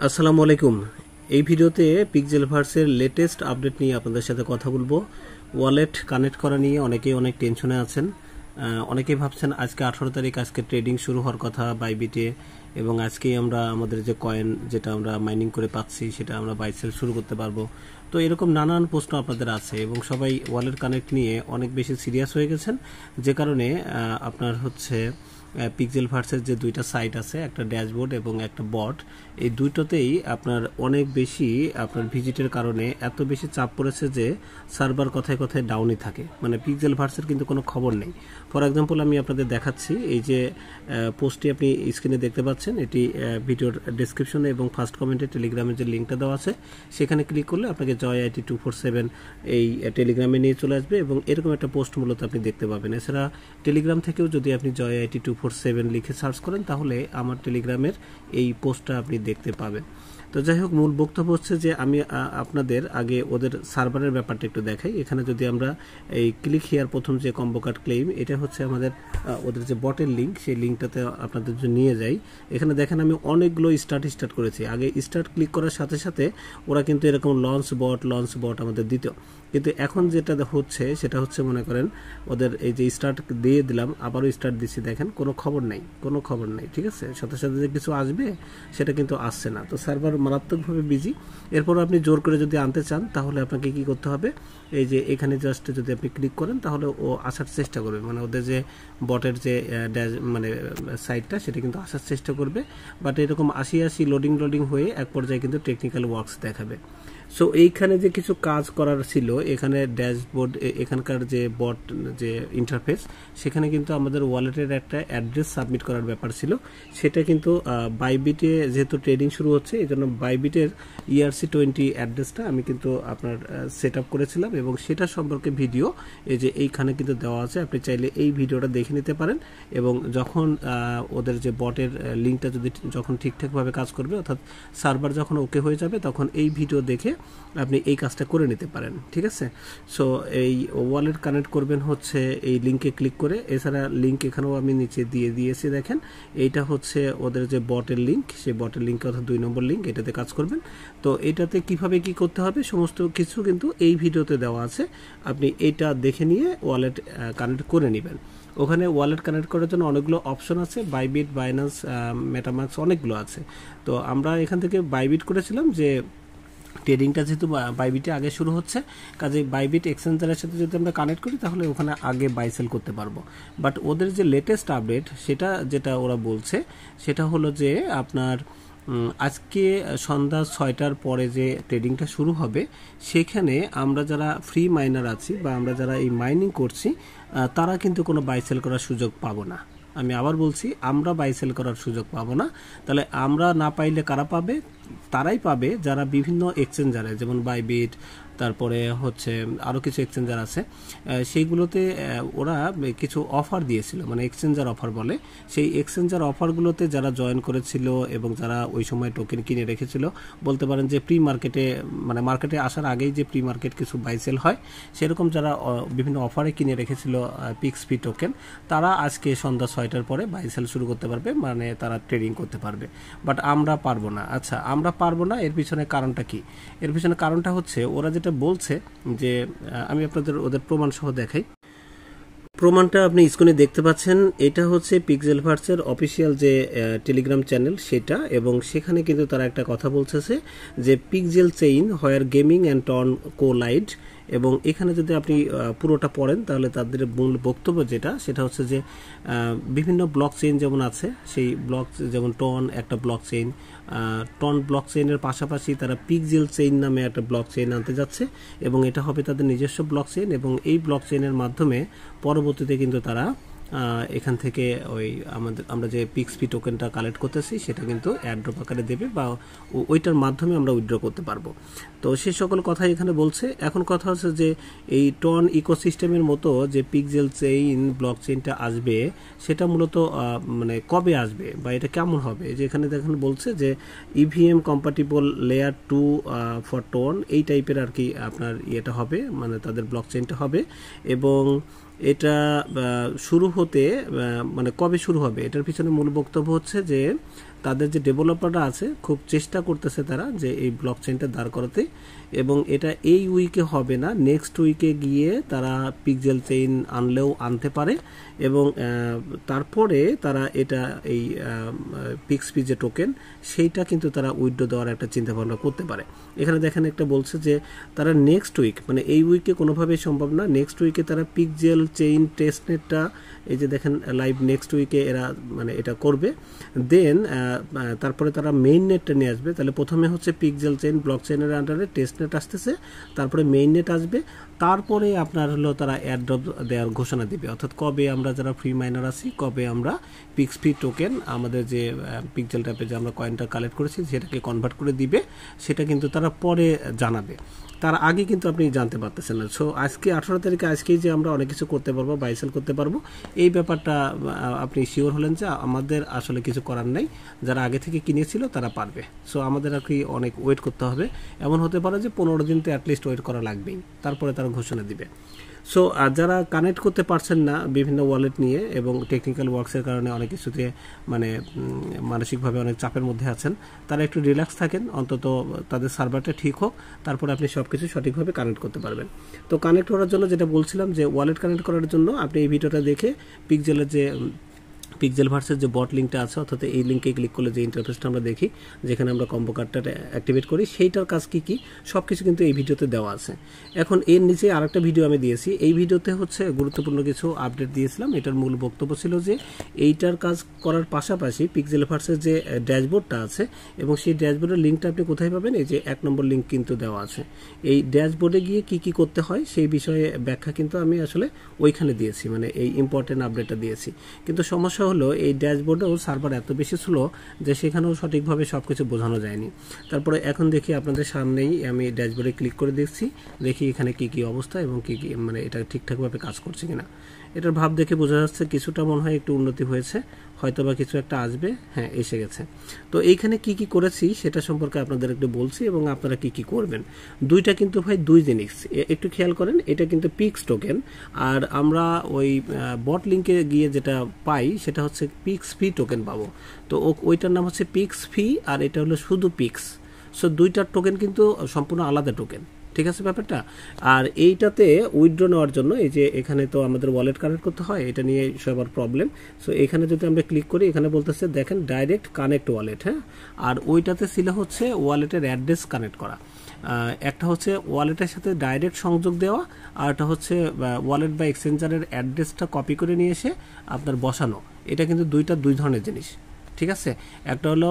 আসসালামু আলাইকুম। এই ভিডিওতে পিক্সেলভার্সের লেটেস্ট আপডেট নিয়ে আপনাদের সাথে কথা বলবো। ওয়ালেট কানেক্ট করা নিয়ে অনেকেই অনেক টেনশনে আছেন। অনেকেই ভাবছেন আজকে 18 তারিখ, আজকে ট্রেডিং শুরু হওয়ার কথা বাইবিটে, এবং আজকেই আমরা আমাদের যে কয়েন যেটা আমরা মাইনিং করে পাচ্ছি সেটা আমরা বাই সেল শুরু করতে পারবো। তো এরকম নানান প্রশ্ন আপনাদের আছে এবং সবাই ওয়ালেট কানেক্ট নিয়ে অনেক বেশি সিরিয়াস হয়ে গেছেন, যে কারণে আপনার হচ্ছে পিক্সেলভার্সের যে দুইটা সাইট আছে, একটা ড্যাশবোর্ড এবং একটা বট, এই দুইটাতেই আপনার অনেক বেশি আপনার ভিজিটের কারণে এত বেশি চাপ পড়েছে যে সার্ভার কথায় কথায় ডাউনই থাকে, মানে পিক্সেলভার্সের কিন্তু কোনো খবর নেই। ফর এক্সাম্পল আমি আপনাদের দেখাচ্ছি, এই যে পোস্টটি আপনি স্ক্রিনে দেখতে পাচ্ছেন, এটি ভিডিওর ডেসক্রিপশনে এবং ফার্স্ট কমেন্টে টেলিগ্রামের যে লিঙ্কটা দেওয়া আছে সেখানে ক্লিক করলে আপনাকে জয় আইটি 247 এই টেলিগ্রামে নিয়ে চলে আসবে এবং এরকম একটা পোস্ট মূলত আপনি দেখতে পাবেন। এছাড়া টেলিগ্রাম থেকেও যদি আপনি জয় আইটি 247 লিখে সার্চ করেন তাহলে আমার টেলিগ্রামের এই পোস্টটা আপনি দেখতে পাবেন। তো যাই হোক, মূল বক্তব্য হচ্ছে যে আমি আপনাদের আগে ওদের সার্ভারের ব্যাপারটা একটু দেখাই। এখানে যদি আমরা এই ক্লিক হিয়ার প্রথম যে কম্বো কার্ড ক্লেম, এটা হচ্ছে আমাদের ওদের যে বটের লিঙ্ক, সেই লিঙ্কটাতে আপনাদের জন্য নিয়ে যাই। এখানে দেখেন আমি অনেকগুলো স্টার্ট করেছি। আগে স্টার্ট ক্লিক করার সাথে সাথে ওরা কিন্তু এরকম লঞ্চ বট আমাদের দিত, কিন্তু এখন যেটা হচ্ছে সেটা হচ্ছে মনে করেন ওদের এই যে স্টার্ট দিয়ে দিলাম, আবারও স্টার্ট দিচ্ছি, দেখেন কোনো খবর নেই, ঠিক আছে। সাথে সাথে যে কিছু আসবে সেটা কিন্তু আসছে না। তো সার্ভার মারাত্মকভাবে বিজি। এরপর আপনি জোর করে যদি আনতে চান তাহলে আপনাকে কি করতে হবে, এই যে এখানে জাস্ট যদি আপনি ক্লিক করেন তাহলে ও আসার চেষ্টা করবে, মানে ওদের যে বটের যে মানে সাইটটা সেটা কিন্তু আসার চেষ্টা করবে। বাট এরকম আসি লোডিং হয়ে এক পর্যায়ে কিন্তু টেকনিক্যাল ওয়ার্কস দেখাবে। সো এইখানে যে কিছু কাজ করার ছিল, এখানে ড্যাশবোর্ড, এখানকার যে বট যে ইন্টারফেস, সেখানে কিন্তু আমাদের ওয়ালেটের একটা অ্যাড্রেস সাবমিট করার ব্যাপার ছিল। সেটা কিন্তু বাইবিটে যেহেতু ট্রেডিং শুরু হচ্ছে, এই জন্য বাইবিটের ERC20 অ্যাড্রেসটা আমি কিন্তু আপনার সেট আপ করেছিলাম এবং সেটা সম্পর্কে ভিডিও এই যে এইখানে কিন্তু দেওয়া আছে। আপনি চাইলে এই ভিডিওটা দেখে নিতে পারেন এবং যখন ওদের যে বটের লিঙ্কটা যখন ঠিকঠাকভাবে কাজ করবে, অর্থাৎ সার্ভার যখন ওকে হয়ে যাবে, তখন এই ভিডিও দেখে আপনি এই কাজটা করে নিতে পারেন, ঠিক আছে। সো এই ওয়ালেট কানেক্ট করবেন হচ্ছে এই লিঙ্কে ক্লিক করে। এছাড়া লিঙ্ক এখানেও আমি নিচে দিয়ে দিয়েছি, দেখেন এইটা হচ্ছে ওদের যে বটের লিঙ্ক, সেই বটের লিঙ্কে অর্থাৎ 2 নম্বর লিঙ্ক, এটাতে কাজ করবেন। তো এটাতে কিভাবে কি করতে হবে সমস্ত কিছু কিন্তু এই ভিডিওতে দেওয়া আছে, আপনি এইটা দেখে নিয়ে ওয়ালেট কানেক্ট করে নেবেন। ওখানে ওয়ালেট কানেক্ট করার জন্য অনেকগুলো অপশন আছে, বাইবিট, বাইন্যান্স, মেটামাস্ক, অনেকগুলো আছে। তো আমরা এখান থেকে বাইবিট করেছিলাম, যে ট্রেডিংটা যেহেতু বাইবিটে আগে শুরু হচ্ছে, কাজে বাইবিট এক্সচেঞ্জারের সাথে যদি আমরা কানেক্ট করি তাহলে ওখানে আগে বাই সেল করতে পারবো। বাট ওদের যে লেটেস্ট আপডেট সেটা যেটা ওরা বলছে সেটা হলো যে আপনার আজকে সন্ধ্যা 6টার পরে যে ট্রেডিংটা শুরু হবে, সেখানে আমরা যারা ফ্রি মাইনার আছি বা আমরা যারা এই মাইনিং করছি তারা কিন্তু কোনো বাই সেল করার সুযোগ পাবো না। আমি আবার বলছি, আমরা বাই সেল করার সুযোগ পাবো না। তাহলে আমরা না পাইলে কারা পাবে? তারাই পাবে যারা বিভিন্ন এক্সচেঞ্জারে, যেমন বাইবিট, তারপরে হচ্ছে আরও কিছু এক্সচেঞ্জার আছে, সেইগুলোতে ওরা কিছু অফার দিয়েছিল, মানে এক্সচেঞ্জার অফার বলে। সেই এক্সচেঞ্জার অফারগুলোতে যারা জয়েন করেছিল এবং যারা ওই সময় টোকেন কিনে রেখেছিল, বলতে পারেন যে প্রি মার্কেটে, মানে মার্কেটে আসার আগেই যে প্রি মার্কেট কিছু বাই সেল হয়, সেরকম যারা বিভিন্ন অফারে কিনে রেখেছিল পিক্সপি টোকেন, তারা আজকে সন্ধ্যা 6টার পরে বাই সেল শুরু করতে পারবে, মানে তারা ট্রেডিং করতে পারবে। বাট আমরা পারবো না। আচ্ছা, আমরা পারবো না, এর পিছনে কারণটা কি? এর পিছনে কারণটা হচ্ছে ওরা যেটা বলছে যে আমি আপনাদের ওদের প্রমাণ সহ দেখাই। প্রমাণটা আপনি স্ক্রিনে দেখতে পাচ্ছেন, এটা হচ্ছে পিক্সেলভার্সের অফিসিয়াল যে টেলিগ্রাম চ্যানেল সেটা, এবং সেখানে কিন্তু তারা একটা কথা বলতেছে যে Pixel Chain where gaming and TON collide, এবং এখানে যদি আপনি পুরোটা পড়েন তাহলে তাদের মূল বক্তব্য যেটা সেটা হচ্ছে যে বিভিন্ন ব্লক চেইন যেমন আছে, সেই ব্লক যেমন টন একটা ব্লক চেইন, টন ব্লক চেইনের পাশাপাশি তারা পিক্সেল চেইন নামে একটা ব্লক চেইন আনতে যাচ্ছে এবং এটা হবে তাদের নিজস্ব ব্লক চেইন, এবং এই ব্লক চেইনের মাধ্যমে পরবর্তীতে কিন্তু তারা এখান থেকে ওই আমরা যে পিক্সপি টোকেনটা কালেক্ট করতেছি সেটা কিন্তু এয়ারড্রপ আকারে দেবে বা ওইটার মাধ্যমে আমরা উইথড্র করতে পারবো। তো সে সকল কথাই এখানে বলছে। এখন কথা হচ্ছে যে এই টন ইকোসিস্টেমের মতো যে পিক্সেল চেইন ব্লক চেইনটা আসবে, সেটা মূলত মানে কবে আসবে বা এটা কেমন হবে, যে এখানে দেখেন বলছে যে EVM compatible layer 2 for TON, এই টাইপের আর কি আপনার ইয়েটা হবে, মানে তাদের ব্লক চেইনটা হবে। এবং এটা শুরু হতে মানে কবে শুরু হবে, এটার পিছনে মূল বক্তব্য হচ্ছে যে তাদের যে ডেভেলপাররা আছে খুব চেষ্টা করতেছে তারা যে এই ব্লক চেইনটা দাঁড় করাতে, এবং এটা এই উইকে হবে না, নেক্সট উইকে গিয়ে তারা পিক্সেল চেইন আনলেও আনতে পারে, এবং তারপরে তারা এটা এই পিক্সপি যে টোকেন সেইটা কিন্তু তারা উইথড্র দেওয়ার একটা চিন্তা ভাবনা করতে পারে। এখানে দেখেন একটা বলছে যে তারা নেক্সট উইক, মানে এই উইকে কোনোভাবেই সম্ভব না, নেক্সট উইকে তারা পিক্সেল চেইন টেস্টনেটটা, এই যে দেখেন লাইভ নেক্সট উইকে এরা মানে এটা করবে, দেন তারপরে তারা মেইন নেটটা নিয়ে আসবে। তাহলে প্রথমে হচ্ছে পিক্সেল চেইন ব্লক চেইনের আন্ডারে টেস্টনেট আসতেছে, তারপরে মেইন নেট আসবে, তারপরে আপনার হলো তারা এয়ারড্রপ দেওয়ার ঘোষণা দিবে, অর্থাৎ কবে আমরা যারা ফ্রি মাইনার আছি কবে আমরা পিক্সপি টোকেন আমাদের যে পিক্সেল ট্যাপে যে আমরা কয়েনটা কালেক্ট করেছি সেটাকে কনভার্ট করে দিবে, সেটা কিন্তু তারা পরে জানাবে, তার আগে কিন্তু আপনি জানতে পারতেছেন না। সো আজকে 18 তারিখে আজকেই যে আমরা অনেক কিছু করতে পারবো, বাই সেল করতে পারবো, এই ব্যাপারটা আপনি শিওর হলেন যে আমাদের আসলে কিছু করার নেই, যারা আগে থেকে কিনেছিল তারা পারবে। সো আমাদের আর কি অনেক ওয়েট করতে হবে, এমন হতে পারে যে 15 দিন তো অ্যাটলিস্ট ওয়েট করা লাগবেই, তারপরে তারা ঘোষণা দিবে। সো যারা কানেক্ট করতে পারছেন না বিভিন্ন ওয়ালেট নিয়ে এবং টেকনিক্যাল ওয়ার্কসের কারণে অনেক কিছুতে মানে মানসিকভাবে অনেক চাপের মধ্যে আছেন, তারা একটু রিল্যাক্স থাকেন, অন্তত তাদের সার্ভারটা ঠিক হোক, তারপরে আপনি সব কিছু সঠিকভাবে কানেক্ট করতে পারবেন। তো কানেক্ট করার জন্য যেটা বলছিলাম যে ওয়ালেট কানেক্ট করার জন্য আপনি এই ভিডিওটা দেখে পিক্সেলের যে পিক্সেল ভার্সের যে বট লিঙ্কটা আছে, অর্থাৎ এই লিঙ্কে ক্লিক করলে যে ইন্টারফেসটা আমরা দেখি যেখানে আমরা কম্বো কার্ডটা অ্যাক্টিভেট করি, সেইটার কাজ কি কি সব কিছু কিন্তু এই ভিডিওতে দেওয়া আছে। এখন এর নিচে আরেকটা ভিডিও আমি দিয়েছি, এই ভিডিওতে হচ্ছে গুরুত্বপূর্ণ কিছু আপডেট দিয়েছিলাম। এটার মূল বক্তব্য ছিল যে এইটার কাজ করার পাশাপাশি পিক্সেল ভার্সের যে ড্যাশবোর্ডটা আছে এবং সেই ড্যাশবোর্ডের লিঙ্কটা আপনি কোথায় পাবেন, এই যে 1 নম্বর লিঙ্ক কিন্তু দেওয়া আছে। এই ড্যাশবোর্ডে গিয়ে কি কি করতে হয় সেই বিষয়ে ব্যাখ্যা কিন্তু আমি আসলে ওইখানে দিয়েছি, মানে এই ইম্পর্টেন্ট আপডেটটা দিয়েছি। কিন্তু সমস্যা হলো এই ড্যাশবোর্ডেও সার্ভার এত বেশি ছিল যে সেখানেও সঠিকভাবে সব কিছু বোঝানো যায়নি। তারপরে এখন দেখি আপনাদের সামনেই আমি ড্যাশবোর্ডে ক্লিক করে দেখি এখানে কি কি অবস্থা এবং কি কি মানে এটা ঠিকঠাকভাবে কাজ করছে কিনা। এটার ভাব দেখে বোঝা যাচ্ছে কিছুটা মনে হয় একটু উন্নতি হয়েছে, হয়তো বা কিছু একটা আসবে, হ্যাঁ এসে গেছে। তো এইখানে কি কি করেছি সেটা সম্পর্কে আপনাদের একটু বলছি এবং আপনারা কি কি করবেন। দুইটা কিন্তু ভাই দুই জিনিস, একটু খেয়াল করেন, এটা কিন্তু পিক্স টোকেন, আর আমরা ওই বট লিঙ্কে গিয়ে যেটা পাই সেটা হচ্ছে পিক্স ফি টোকেন পাবো। তো ওইটার নাম হচ্ছে পিক্স ফি, আর এটা হলো শুধু পিক্স। সো দুইটার টোকেন কিন্তু সম্পূর্ণ আলাদা টোকেন, ঠিক আছে ব্যাপারটা। আর এইটাতে উইথড্র নেওয়ার জন্য এই যে এখানে তো আমাদের ওয়ালেট কানেক্ট করতে হয়, এটা নিয়ে সবার প্রবলেম। সো এখানে যদি আমরা ক্লিক করি, এখানে বলতেছে দেখেন ডাইরেক্ট কানেক্ট ওয়ালেট, হ্যাঁ, আর ওইটাতে ছিল হচ্ছে ওয়ালেটের অ্যাড্রেস কানেক্ট করা। একটা হচ্ছে ওয়ালেটের সাথে ডাইরেক্ট সংযোগ দেওয়া, আর একটা হচ্ছে ওয়ালেট বা এক্সচেঞ্জারের অ্যাড্রেসটা কপি করে নিয়ে এসে আপনার বসানো। এটা কিন্তু দুই ধরনের জিনিস, ঠিক আছে। একটা হলো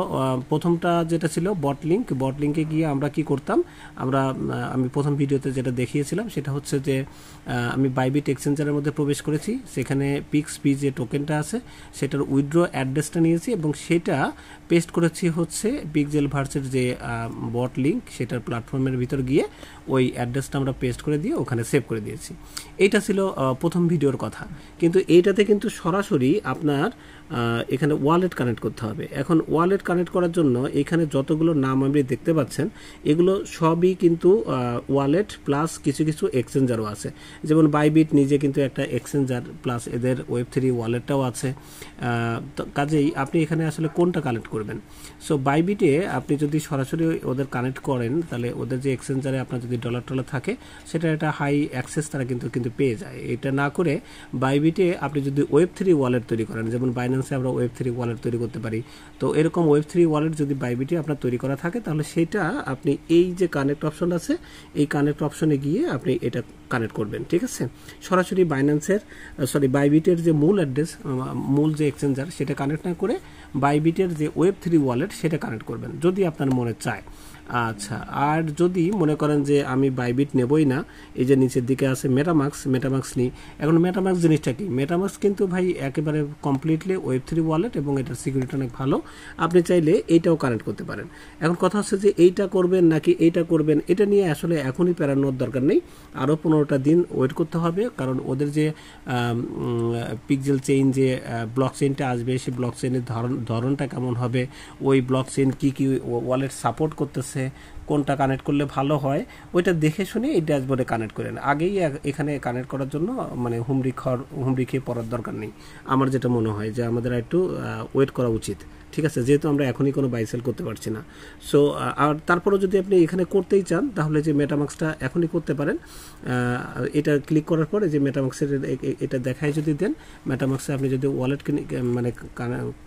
প্রথমটা যেটা ছিল বট লিঙ্কে গিয়ে আমরা কি করতাম, আমি প্রথম ভিডিওতে যেটা দেখিয়েছিলাম সেটা হচ্ছে যে আমি বাইবিট এক্সচেঞ্জারের মধ্যে প্রবেশ করেছি, সেখানে পিক্সপি যে টোকেনটা আছে সেটার উইথড্র অ্যাড্রেসটা নিয়েছি এবং সেটা পেস্ট করেছি হচ্ছে পিক্সেল ভার্সের যে বট লিঙ্ক সেটার প্ল্যাটফর্মের ভিতর গিয়ে ওই অ্যাড্রেসটা আমরা পেস্ট করে দিয়ে ওখানে সেভ করে দিয়েছি। এইটা ছিল প্রথম ভিডিওর কথা। কিন্তু এইটাতে কিন্তু সরাসরি আপনার এখানে ওয়ালেট কানেক্ট করতে হবে। এখন ওয়ালেট কানেক্ট করার জন্য এখানে যতগুলো নাম আপনি দেখতে পাচ্ছেন এগুলো সবই কিন্তু ওয়ালেট প্লাস কিছু কিছু এক্সচেঞ্জারও আছে, যেমন বাইবিট নিজে কিন্তু একটা এক্সচেঞ্জার প্লাস এদের ওয়েব3 ওয়ালেটটাও আছে। কাজেই আপনি এখানে আসলে কোনটা কানেক্ট করবেন। সো বাইবিটে আপনি যদি সরাসরি ওদের কানেক্ট করেন তাহলে ওদের যে এক্সচেঞ্জারে আপনার যদি ডলার থাকে সেটা একটা হাই অ্যাক্সেস তারা কিন্তু পেয়ে যায়। এটা না করে বাইবিটে আপনি যদি ওয়েব3 ওয়ালেট তৈরি করেন, যেমন বাইন্যান্সে আমরা ওয়েব3 ওয়ালেট তৈরি করতে পারি, তো এরকম ওয়েব3 ওয়ালেট যদি বাইবিটে আপনার তৈরি করা থাকে তাহলে সেটা আপনি এই যে কানেক্ট অপশন আছে এই কানেক্ট অপশনে গিয়ে আপনি এটা কানেক্ট করবেন, ঠিক আছে। সরাসরি বাইবিটের যে মূল অ্যাড্রেস, মূল যে এক্সচেঞ্জার সেটা কানেক্ট না করে বাইবিটের যে ওয়েব3 ওয়ালেট সেটা কানেক্ট করবেন যদি আপনার মনে চায়। আচ্ছা, আর যদি মনে করেন যে আমি বাইবিট নেবই না, এই যে নিচের দিকে আছে মেটামাক্স নিই। এখন মেটামাক্স জিনিসটা কি, মেটামাক্স কিন্তু ভাই একেবারে কমপ্লিটলি ওয়েব3 ওয়ালেট এবং এটার সিকিউরিটি অনেক ভালো, আপনি চাইলে এইটাও কানেক্ট করতে পারেন। এখন কথা হচ্ছে যে এইটা করবেন নাকি এইটা করবেন, এটা নিয়ে আসলে এখনই প্যারানোর দরকার নেই, আরও 15টা দিন ওয়েট করতে হবে, কারণ ওদের যে পিক্সেল চেইন যে ব্লক চেইনটা আসবে সেই ব্লক চেইনের ধরনটা কেমন হবে, ওই ব্লক চেইন কী কী ওয়ালেট সাপোর্ট করতেছে, কোনটা কানেক্ট করলে ভালো হয় ওইটা দেখে শুনে এই ড্যাশবোর্ডে কানেক্ট করেন। আগেই এখানে কানেক্ট করার জন্য মানে হুমড়ি খেয়ে পড়ার দরকার নেই। আমার যেটা মনে হয় যে আমাদের একটু ওয়েট করা উচিত, ঠিক আছে, যেহেতু আমরা এখনই কোনো বাই সেল করতে পারছি না। সো আর তারপরেও যদি আপনি এখানে করতেই চান তাহলে যে মেটামাক্সটা এখনই করতে পারেন। এটা ক্লিক করার পরে যে মেটামাক্সের এটা দেখায় যদি দেন, মেটামাক্সে আপনি যদি ওয়ালেটকে মানে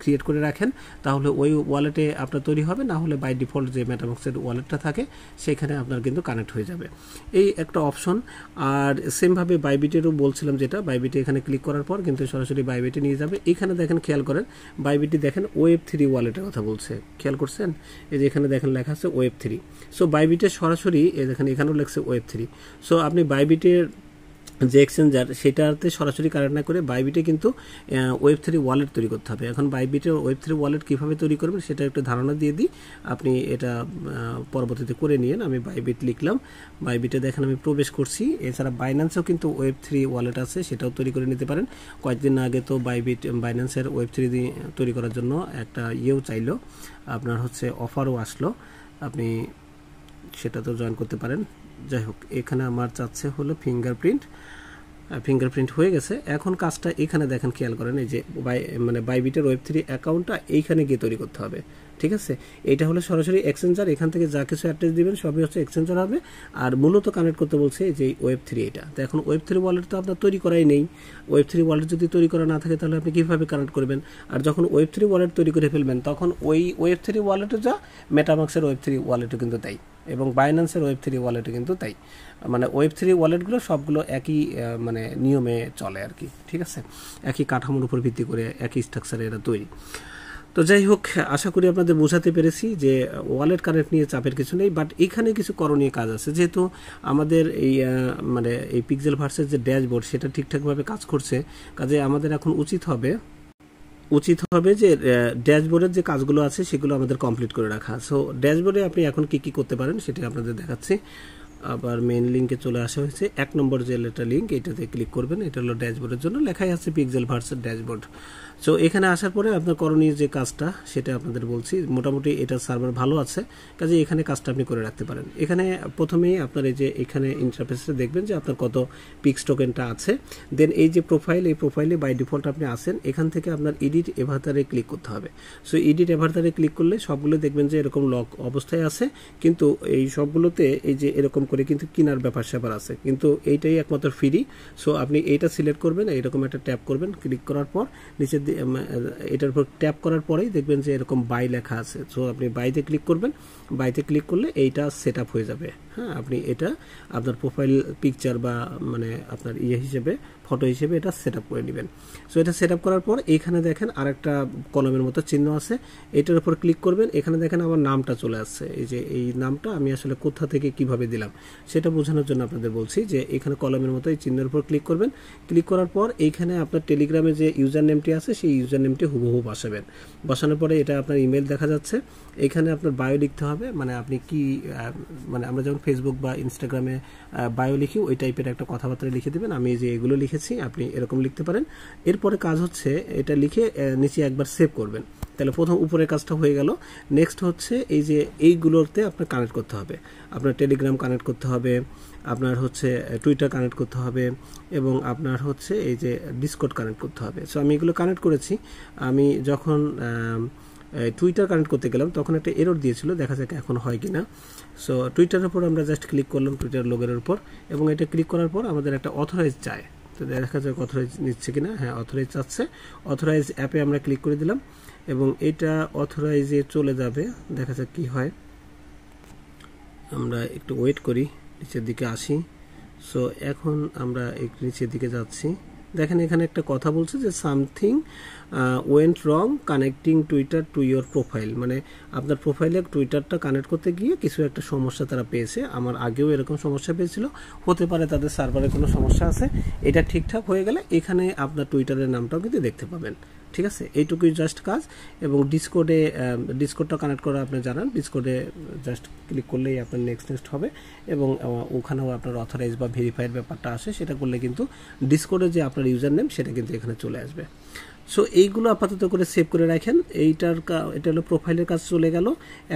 ক্রিয়েট করে রাখেন তাহলে ওই ওয়ালেটে আপনার তৈরি হবে, না হলে বাই ডিফল্ট যে মেটামাক্সের ওয়ালেটটা থাকে সেখানে আপনার কিন্তু কানেক্ট হয়ে যাবে, এই একটা অপশন। আর সেমভাবে বাইবিটেরও বলছিলাম, যেটা বাইবিটে এখানে ক্লিক করার পর কিন্তু সরাসরি বাইবিটে নিয়ে যাবে। এখানে দেখেন, খেয়াল করেন বাইবিটে দেখেন Web3 ওয়ালেটের কথা বলছে, খেয়াল করছেন? এই যে এখানে দেখেন লেখা আছে Web3। সো বাইবিটে সরাসরি দেখেন এখানেও লেখছে Web3। সো আপনি বাইবিটের যে এক্সচেঞ্জার সেটাতে সরাসরি কানেক্ট না করে বাইবিটে কিন্তু Web3 ওয়ালেট তৈরি করতে হবে। এখন বাইবিটের Web3 ওয়ালেট কীভাবে তৈরি করবেন সেটা একটু ধারণা দিয়ে দিই, আপনি এটা পরবর্তীতে করে নিন। আমি বাইবিট লিখলাম, বাইবিটে দেখেন আমি প্রবেশ করছি। এছাড়া বাইন্যান্সেও কিন্তু Web3 ওয়ালেট আছে, সেটাও তৈরি করে নিতে পারেন। কয়েকদিন আগে তো বাইন্যান্সের Web3 তৈরি করার জন্য একটা ইয়েও চাইলো, আপনার হচ্ছে অফারও আসলো, আপনি সেটাতেও জয়েন করতে পারেন। যাই হোক, এখানে আমার চাচ্ছে হলো ফিঙ্গারপ্রিন্ট হয়ে গেছে। এখন কাজটা এখানে দেখেন, খেয়াল করেন, এই যে মানে বাইবিটের Web3 অ্যাকাউন্টটা এইখানে গিয়ে তৈরি করতে হবে। ঠিক আছে, এটা হলো সরাসরি এক্সচেঞ্জার, এখান থেকে যা কিছু অ্যাড্রেস দিবেন সবই হচ্ছে এক্সচেঞ্জার হবে। আর মূলত কানেক্ট করতে বলছে যে Web3 এটা। তো এখন Web3 ওয়ালেট তো আপনার তৈরি করাই নেই। Web3 ওয়ালেট যদি তৈরি করা না থাকে তাহলে আপনি কীভাবে কানেক্ট করবেন? আর যখন Web3 ওয়ালেট তৈরি করে ফেলবেন তখন ওই Web3 ওয়ালেটে যা মেটামাক্সের Web3 ওয়ালেটও কিন্তু তাই, এবং বাইন্যান্সের Web3 ওয়ালেটও কিন্তু তাই। মানে Web3 ওয়ালেটগুলো সবগুলো একই মানে নিয়মে চলে আর কি। ঠিক আছে, একই কাঠামোর উপর ভিত্তি করে একই স্ট্রাকচারে এরা তৈরি। তো যাই হোক, আশা করি আপনাদের বোঝাতে পেরেছি যে ওয়ালেট কানেক্ট নিয়ে চাপের কিছু নেই, বাট এখানে কিছু করণীয় কাজ আছে। যেহেতু আমাদের এই মানে এই পিক্সেলভার্সের যে ড্যাশবোর্ড সেটা ঠিকঠাকভাবে কাজ করছে, কাজে আমাদের এখন উচিত হবে যে ড্যাশবোর্ডের যে কাজগুলো আছে সেগুলো আমাদের কমপ্লিট করে রাখা। সো ড্যাশবোর্ডে আপনি এখন কি করতে পারেন সেটা আপনাদের দেখাচ্ছি। আবার মেইন লিঙ্কে চলে আসা হয়েছে, 1 নম্বর যে লিঙ্ক এটাতে ক্লিক করবেন। এটা হলো ড্যাশবোর্ডের জন্য, লেখাই আছে পিক্সেলভার্সের ড্যাশবোর্ড। সো এখানে আসার পরে আপনার করণীয় যে কাজটা সেটা আপনাদের বলছি। মোটামুটি এটা সার্ভার ভালো আছে, কাজে এখানে কাজটা আপনি করে রাখতে পারেন। এখানে প্রথমেই আপনার এই যে এখানে ইন্টারফেসে দেখবেন যে আপনার কত পিক্স টোকেনটা আছে। দেন এই যে প্রোফাইল, এই প্রোফাইলে বাই ডিফল্ট আপনি আসেন, এখান থেকে আপনার এডিট এভাতারে ক্লিক করতে হবে। সো এডিট এভাতারে ক্লিক করলে সবগুলো দেখবেন যে এরকম লক অবস্থায় আছে, কিন্তু এই সবগুলোতে এই যে এরকম করে কিন্তু কেনার ব্যাপার স্যাপার আছে, কিন্তু এইটাই একমাত্র ফ্রি। সো আপনি এইটা সিলেক্ট করবেন, এইরকম একটা ট্যাপ করবেন, ক্লিক করার পর নিচে এটার উপর ট্যাপ করার পরেই দেখবেন যে এরকম বাই লেখা আছে। সো আপনি বাইতে ক্লিক করবেন, বাইতে ক্লিক করলে এইটা সেট আপ হয়ে যাবে। হ্যাঁ, আপনি এটা আপনার প্রোফাইল পিকচার বা মানে আপনার হিসেবে ফটো হিসেবে এটা সেট আপ করে নেবেন। সো এটা সেট আপ করার পর এইখানে দেখেন আরেকটা কলমের মতো চিহ্ন আছে, এটার উপর ক্লিক করবেন। এখানে দেখেন আমার নামটা চলে আসছে, এই যে এই নামটা আমি আসলে কোথা থেকে কিভাবে দিলাম সেটা বোঝানোর জন্য আপনাদের বলছি যে এখানে কলমের মতো এই চিহ্নের উপর ক্লিক করবেন। ক্লিক করার পর এইখানে আপনার টেলিগ্রামে যে ইউজার নেমটি আছে সেই ইউজার নেমটি হুবহু বসাবেন। বসানোর পরে এটা আপনার ইমেল দেখা যাচ্ছে, এখানে আপনার বায়ো লিখতে হবে, মানে আপনি কি মানে আমরা যখন ফেসবুক বা ইনস্টাগ্রামে বায়ো লিখি ওই টাইপের একটা কথাবার্তা লিখে দেবেন। আমি যে এগুলো লিখেছি আপনি এরকম লিখতে পারেন। এরপরে কাজ হচ্ছে এটা লিখে নিচে একবার সেভ করবেন, তাহলে প্রথম উপরের কাজটা হয়ে গেল। নেক্সট হচ্ছে এই যে এইগুলোতে আপনার কানেক্ট করতে হবে, আপনার টেলিগ্রাম কানেক্ট করতে হবে, আপনার হচ্ছে টুইটার কানেক্ট করতে হবে, এবং আপনার হচ্ছে এই যে ডিসকর্ড কানেক্ট করতে হবে। সো আমি এগুলো কানেক্ট করেছি। আমি যখন টুইটার কানেক্ট করতে গেলাম তখন একটা এরর দিয়েছিল, দেখা যাক এখন হয় কিনা। সো টুইটারের উপর আমরা জাস্ট ক্লিক করলাম, টুইটার লোগোর উপর, এবং এটা ক্লিক করার পর আমাদের একটা অথরাইজ চায়। তো দেখা যাক অথরাইজ নিচ্ছে কিনা। হ্যাঁ, অথরাইজ চাচ্ছে। অথরাইজ অ্যাপে আমরা ক্লিক করে দিলাম এবং এটা অথরাইজে চলে যাবে, দেখা যাক কি হয়। আমরা একটু ওয়েট করি, নিচের দিকে আসি। সো এখন আমরা একটু নিচের দিকে যাচ্ছি, দেখেন এখানে একটা কথা বলছে যে something went wrong connecting Twitter to your profile, মানে আপনার প্রোফাইলে টুইটারটা কানেক্ট করতে গিয়ে কিছু একটা সমস্যা তারা পেয়েছে। আমার আগেও এরকম সমস্যা পেয়েছিল, হতে পারে তাদের সার্ভারে কোনো সমস্যা আছে। এটা ঠিকঠাক হয়ে গেলে এখানে আপনার টুইটারের নামটাও কিন্তু দেখতে পাবেন। ঠিক আছে, এইটুকুই জাস্ট কাজ। এবং ডিসকর্ডটা কানেক্ট করা আপনি জানান, ডিসকর্ডে জাস্ট ক্লিক করলেই আপনার নেক্সট হবে, এবং ওখানেও আপনার অথরাইজ বা ভেরিফাইড ব্যাপারটা আসে, সেটা করলে কিন্তু ডিসকর্ডে যে আপনার ইউজার নেম সেটা কিন্তু এখানে চলে আসবে। সো এইগুলো আপাতত করে সেভ করে রাখেন। এটা হলো প্রোফাইলের কাজ চলে গেল।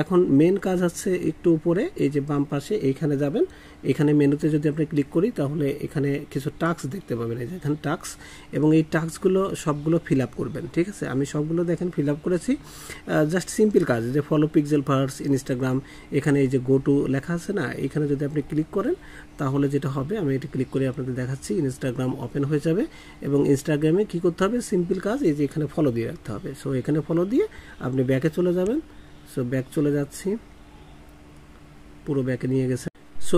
এখন মেন কাজ আছে একটু উপরে, এই যে বাম পাশে এইখানে যাবেন, এখানে মেনুতে যদি আপনি ক্লিক করি তাহলে এখানে কিছু টাস্ক দেখতে পাবেন, এই যে এখানে টাস্ক, এবং এই টাস্কগুলো সবগুলো ফিল আপ করবেন। ঠিক আছে, আমি সবগুলো দেখেন ফিল আপ করেছি। জাস্ট সিম্পল কাজ, যে ফলো পিক্সেলভার্স ইনস্টাগ্রাম, এখানে এই যে গো টু লেখা আছে না, এখানে যদি আপনি ক্লিক করেন তাহলে যেটা হবে, আমি এটা ক্লিক করে আপনাদের দেখাচ্ছি, ইনস্টাগ্রাম ওপেন হয়ে যাবে। এবং ইনস্টাগ্রামে কি করতে হবে, সিম্পল কাজ, এই যে এখানে ফলো দিয়ে রাখতে হবে। সো এখানে ফলো দিয়ে আপনি ব্যাকে চলে যাবেন। সো ব্যাক চলে যাচ্ছি, পুরো ব্যাকে নিয়ে গেছে। সো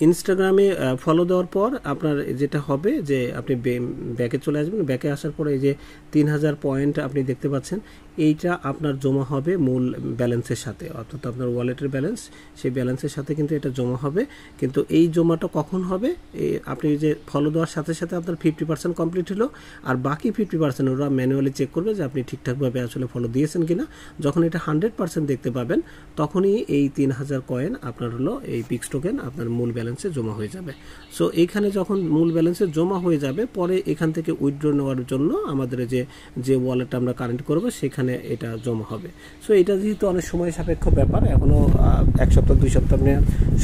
ইনস্টাগ্রামে ফলো দেওয়ার পর আপনার যেটা হবে যে আপনি ব্যাকে চলে আসবেন। ব্যাকে আসার পরে এই যে 3000 পয়েন্ট আপনি দেখতে পাচ্ছেন, এইটা আপনার জমা হবে মূল ব্যালেন্সের সাথে, অর্থাৎ আপনার ওয়ালেটের ব্যালেন্স, সেই ব্যালেন্সের সাথে কিন্তু এটা জমা হবে। কিন্তু এই জমাটা কখন হবে, আপনি যে ফলো দেওয়ার সাথে সাথে আপনার 50% কমপ্লিট হলো, আর বাকি 50% ওরা ম্যানুয়ালি চেক করবে যে আপনি ঠিকঠাকভাবে আসলে ফলো দিয়েছেন কিনা। যখন এটা 100% দেখতে পাবেন, তখনই এই 3000 কয়েন আপনার হলো এই পিক্স টোকেন আপনার মূল ব্যালেন্সে জমা হয়ে যাবে। সো এইখানে যখন মূল ব্যালেন্সে জমা হয়ে যাবে, পরে এখান থেকে উইথড্র নেওয়ার জন্য আমাদের যে ওয়ালেটটা আমরা কানেক্ট করবো সেখানে এটা জমা হবে। সো এটা যেহেতু অনেক সময় সাপেক্ষ ব্যাপার, এখনো 1 সপ্তাহ 2 সপ্তাহ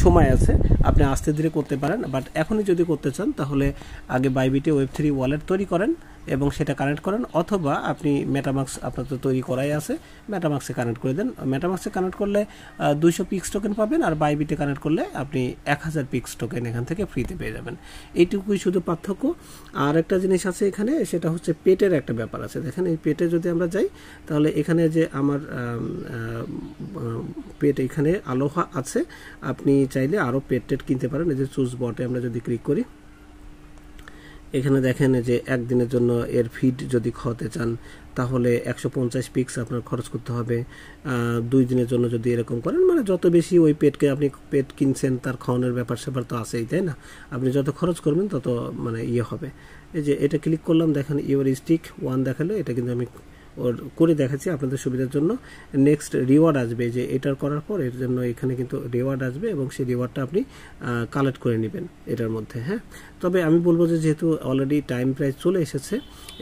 সময় আছে, আপনি আস্তে ধীরে করতে পারেন। বাট এখনই যদি করতে চান তাহলে আগে বাইবিটে Web3 ওয়ালেট তৈরি করেন এবং সেটা কানেক্ট করেন, অথবা আপনি মেটামাক্স আপনার তো তৈরি করাই আছে, মেটামাক্সে কানেক্ট করে দেন। মেটামাক্সে কানেক্ট করলে 200 পিক্স টোকেন পাবেন, আর বাইবিটে কানেক্ট করলে আপনি 1000 পিক্স টোকেন এখান থেকে ফ্রিতে পেয়ে যাবেন। এইটুকুই শুধু পার্থক্য। আর একটা জিনিস আছে এখানে, সেটা হচ্ছে পেটের একটা ব্যাপার আছে। দেখেন এই পেটে যদি আমরা যাই তাহলে এখানে যে আমার পেট এখানে আলোহা আছে, আপনি চাইলে আরও পেট টেট কিনতে পারেন। এই যে চুজ বটে আমরা যদি ক্লিক করি, এখানে দেখেন যে একদিনের জন্য এর ফিড যদি খাওয়াতে চান তাহলে 150 পিক্স আপনার খরচ করতে হবে। 2 দিনের জন্য যদি এরকম করেন, মানে যত বেশি ওই পেটকে আপনি পেট কিনছেন তার খাওয়ানোর ব্যাপার স্যাপার তো আছেই, তাই না? আপনি যত খরচ করবেন তত মানে হবে। এই যে এটা ক্লিক করলাম, দেখেন ইউর স্টিক 1 দেখালো, এটা কিন্তু আমি ওর করে দেখাচ্ছি আপনাদের সুবিধার জন্য। নেক্সট রিওয়ার্ড আসবে, যে এটার করার পর এর জন্য এখানে কিন্তু রিওয়ার্ড আসবে, এবং সেই রিওয়ার্ডটা আপনি কালেক্ট করে নেবেন এটার মধ্যে। হ্যাঁ, তবে আমি বলবো যে যেহেতু অলরেডি টাইম প্রায় চলে এসেছে,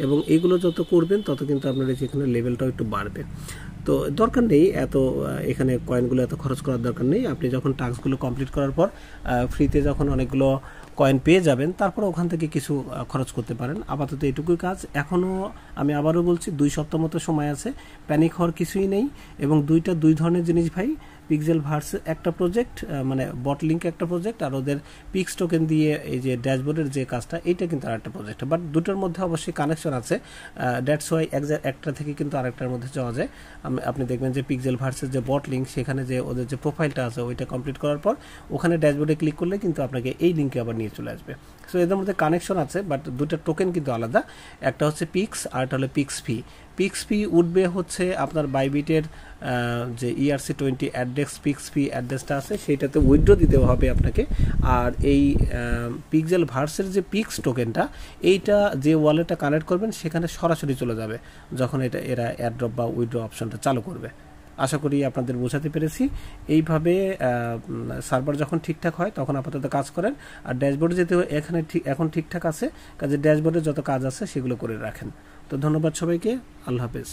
এবং এইগুলো যত করবেন তত কিন্তু আপনার যেখানে লেভেলটাও একটু বাড়বে। তো দরকার নেই এত এখানে কয়েনগুলো এত খরচ করার দরকার নেই। আপনি যখন টাস্কগুলো কমপ্লিট করার পর ফ্রিতে যখন অনেকগুলো কয়েন পেয়ে যাবেন, তারপর ওখান থেকে কিছু খরচ করতে পারেন। আপাতত এটুকুই কাজ। এখনও আমি আবারও বলছি 2 সপ্তাহ মতো সময় আছে, প্যানিক হওয়ার কিছুই নেই। এবং দুই ধরনের জিনিস ভাই, পিক্সেলভার্স একটা প্রজেক্ট, মানে বট লিঙ্ক একটা প্রজেক্ট, আর ওদের পিক্স টোকেন দিয়ে এই যে ড্যাশবোর্ডের যে কাজটা, এইটা কিন্তু আরেকটা প্রজেক্ট। বাট দুটোর মধ্যে অবশ্যই কানেকশন আছে, দ্যাটস ওয়াই একটা থেকে কিন্তু আরেকটার মধ্যে যাওয়া যায়। আপনি দেখবেন যে পিক্সেলভার্সের যে বট লিঙ্ক, সেখানে যে ওদের যে প্রোফাইলটা আছে ওইটা কমপ্লিট করার পর ওখানে ড্যাশবোর্ডে ক্লিক করলে কিন্তু আপনাকে এই লিঙ্কে আবার নিয়ে চলে আসবে। সো এদের মধ্যে কানেকশন আছে, বাট দুটো টোকেন কিন্তু আলাদা। একটা হচ্ছে পিক্স, আর একটা হলো পিক্স ফি। পিক্স ফি উঠবে হচ্ছে আপনার বাইবিটের যে ERC20 অ্যাড্রেস পিক্স ফি অ্যাড্রেসটা আছে, সেইটাতে উইথড্র দিতে হবে আপনাকে। আর এই পিক্সেলভার্সের যে পিক্স টোকেনটা, এইটা যে ওয়ালেটটা কানেক্ট করবেন সেখানে সরাসরি চলে যাবে যখন এরা অ্যাড্রপ বা উইথড্র অপশনটা চালু করবে। আশা করি আপনাদের বোঝাতে পেরেছি। এইভাবে সার্ভার যখন ঠিকঠাক হয় তখন আপাতত কাজ করেন। আর ড্যাশবোর্ডে যেতে এখানে এখন ঠিকঠাক আছে, কাজে ড্যাশবোর্ডে যত কাজ আছে সেগুলো করে রাখেন। তো ধন্যবাদ সবাইকে, আল্লাহ হাফেজ।